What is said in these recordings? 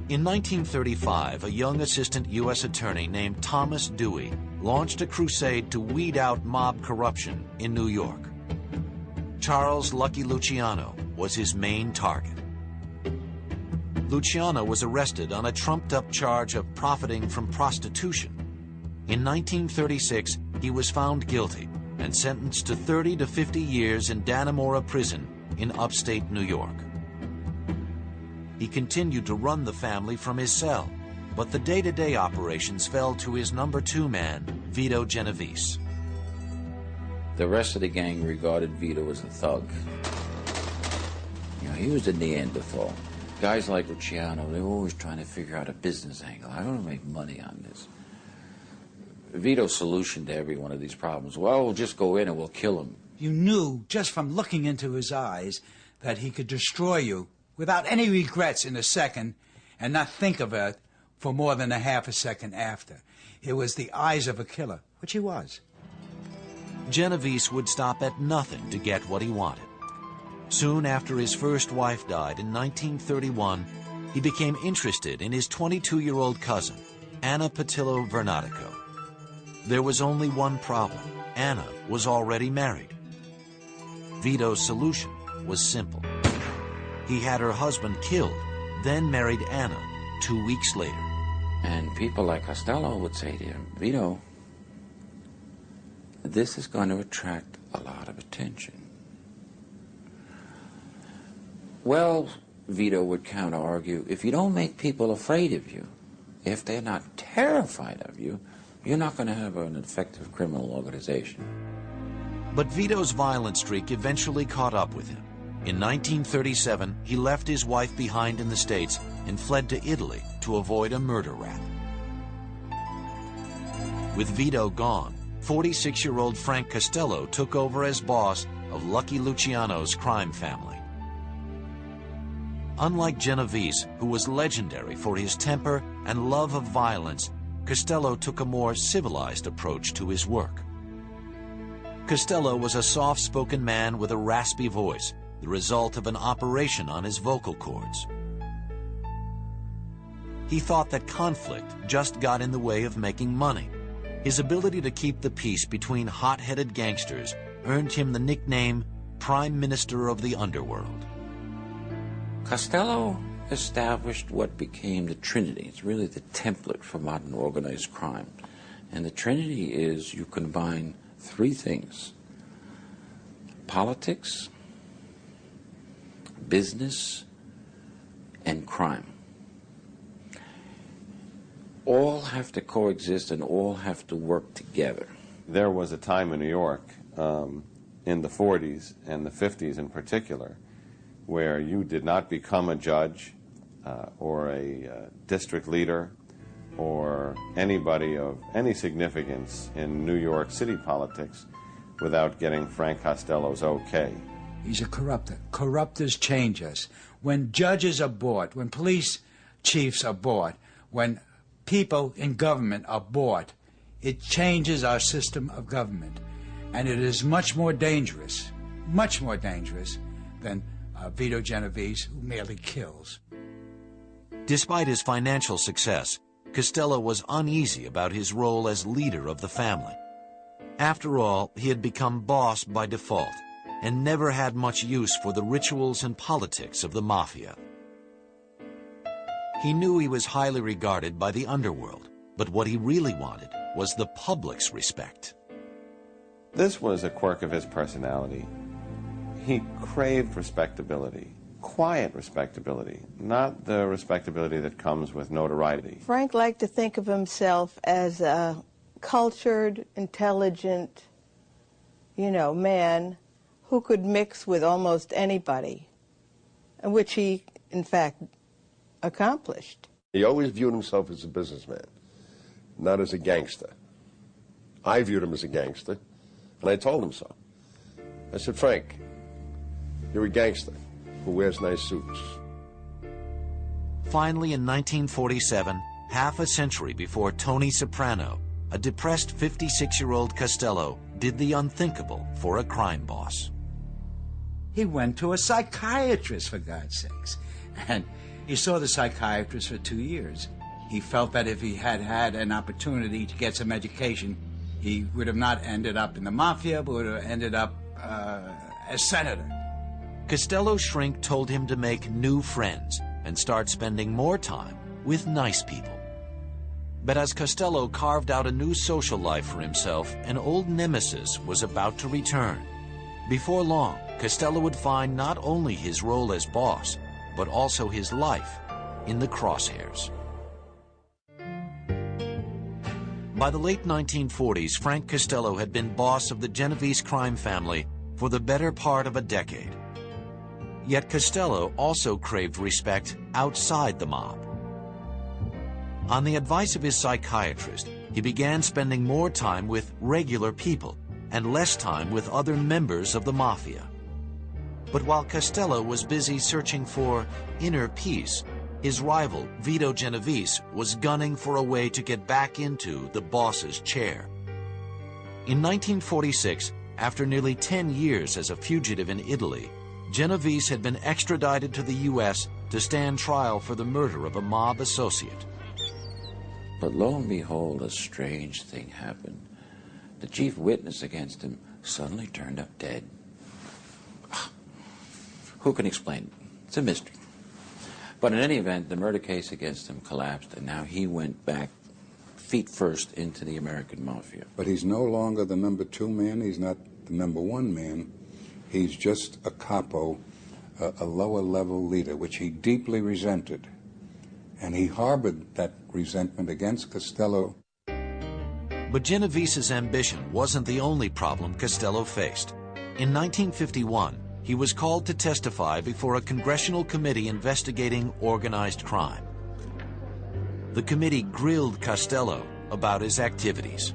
In 1935, a young assistant U.S. attorney named Thomas Dewey launched a crusade to weed out mob corruption in New York. Charles Lucky Luciano was his main target. Luciano was arrested on a trumped-up charge of profiting from prostitution. In 1936, he was found guilty and sentenced to 30 to 50 years in Dannemora Prison in upstate New York. He continued to run the family from his cell, but the day-to-day operations fell to his number 2 man, Vito Genovese. The rest of the gang regarded Vito as a thug. You know, he was a Neanderthal. Guys like Luciano, they were always trying to figure out a business angle. I want to make money on this. Vito's solution to every one of these problems, well, we'll just go in and we'll kill him. You knew, just from looking into his eyes, that he could destroy you without any regrets in a second and not think of it for more than a half a second after. It was the eyes of a killer, which he was. Genovese would stop at nothing to get what he wanted. Soon after his first wife died in 1931, he became interested in his 22-year-old cousin, Anna Patillo Vernatico. There was only one problem. Anna was already married. Vito's solution was simple. He had her husband killed, then married Anna 2 weeks later. And people like Costello would say to him, Vito, this is going to attract a lot of attention. Well, Vito would counter-argue, if you don't make people afraid of you, if they're not terrified of you, you're not going to have an effective criminal organization. But Vito's violent streak eventually caught up with him. In 1937, he left his wife behind in the States and fled to Italy to avoid a murder rap. With Vito gone, 46-year-old Frank Costello took over as boss of Lucky Luciano's crime family. Unlike Genovese, who was legendary for his temper and love of violence, Costello took a more civilized approach to his work. Costello was a soft-spoken man with a raspy voice, the result of an operation on his vocal cords. He thought that conflict just got in the way of making money. His ability to keep the peace between hot-headed gangsters earned him the nickname Prime Minister of the Underworld. Costello established what became the Trinity. It's really the template for modern organized crime. And the Trinity is you combine 3 things: politics, business, and crime. All have to coexist and all have to work together. There was a time in New York in the 40s and the 50s in particular where you did not become a judge or a district leader or anybody of any significance in New York City politics without getting Frank Costello's okay. He's a corrupter. Corruptors change us. When judges are bought, when police chiefs are bought, when people in government are bought, it changes our system of government. And it is much more dangerous than Vito Genovese, who merely kills. Despite his financial success, Costello was uneasy about his role as leader of the family. After all, he had become boss by default and never had much use for the rituals and politics of the mafia. He knew he was highly regarded by the underworld, but what he really wanted was the public's respect. This was a quirk of his personality. He craved respectability, quiet respectability, not the respectability that comes with notoriety. Frank liked to think of himself as a cultured, intelligent, man who could mix with almost anybody, which he, in fact, accomplished. He always viewed himself as a businessman, not as a gangster. I viewed him as a gangster, and I told him so. I said, Frank, you're a gangster who wears nice suits. Finally, in 1947, half a century before Tony Soprano, a depressed 56-year-old Costello did the unthinkable for a crime boss. He went to a psychiatrist, for God's sakes. And He saw the psychiatrist for 2 years. He felt that if he had had an opportunity to get some education, he would have not ended up in the mafia, but would have ended up as senator. Costello's shrink told him to make new friends and start spending more time with nice people. But as Costello carved out a new social life for himself, an old nemesis was about to return. Before long, Costello would find not only his role as boss, but also his life in the crosshairs. By the late 1940s, Frank Costello had been boss of the Genovese crime family for the better part of a decade. Yet Costello also craved respect outside the mob. On the advice of his psychiatrist, he began spending more time with regular people and less time with other members of the mafia. But while Costello was busy searching for inner peace, his rival, Vito Genovese, was gunning for a way to get back into the boss's chair. In 1946, after nearly 10 years as a fugitive in Italy, Genovese had been extradited to the U.S. to stand trial for the murder of a mob associate. But lo and behold, a strange thing happened. The chief witness against him suddenly turned up dead. Who can explain it? It's a mystery. But in any event, the murder case against him collapsed, and now he went back feet first into the American mafia. But he's no longer the number 2 man. He's not the number 1 man. He's just a capo, a lower-level leader, which he deeply resented. And he harbored that resentment against Costello. But Genovese's ambition wasn't the only problem Costello faced. In 1951, he was called to testify before a congressional committee investigating organized crime. The committee grilled Costello about his activities.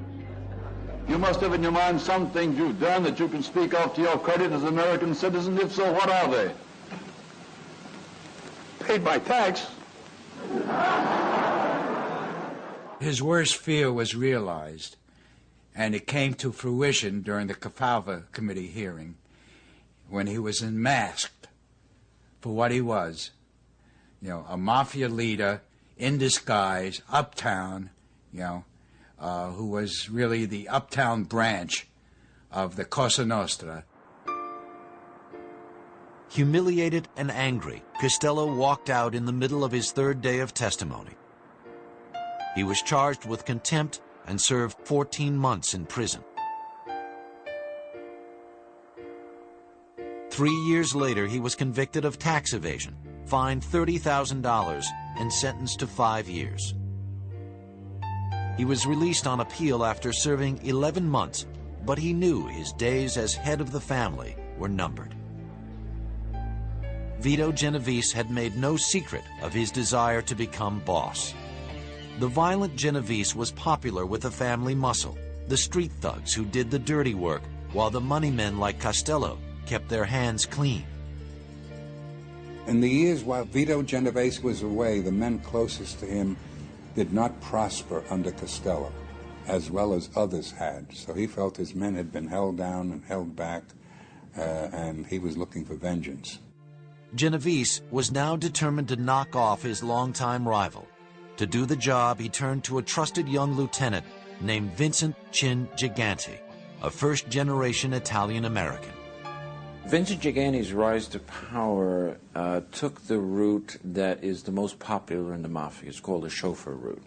You must have in your mind some things you've done that you can speak of to your credit as an American citizen. If so, what are they? Paid my tax. His worst fear was realized, and it came to fruition during the Kefauver Committee hearing, when he was unmasked for what he was, a mafia leader in disguise, uptown, who was really the uptown branch of the Cosa Nostra. Humiliated and angry, Costello walked out in the middle of his 3rd day of testimony. He was charged with contempt and served 14 months in prison. 3 years later, he was convicted of tax evasion, fined $30,000, and sentenced to 5 years. He was released on appeal after serving 11 months, but he knew his days as head of the family were numbered. Vito Genovese had made no secret of his desire to become boss. The violent Genovese was popular with the family muscle, the street thugs who did the dirty work, while the money men like Costello kept their hands clean. In the years while Vito Genovese was away, the men closest to him did not prosper under Costello, as well as others had. So he felt his men had been held down and held back, and he was looking for vengeance. Genovese was now determined to knock off his longtime rival. To do the job, he turned to a trusted young lieutenant named Vincent Chin Gigante, a first-generation Italian-American. Vincent Gigante's rise to power took the route that is the most popular in the mafia. It's called the chauffeur route.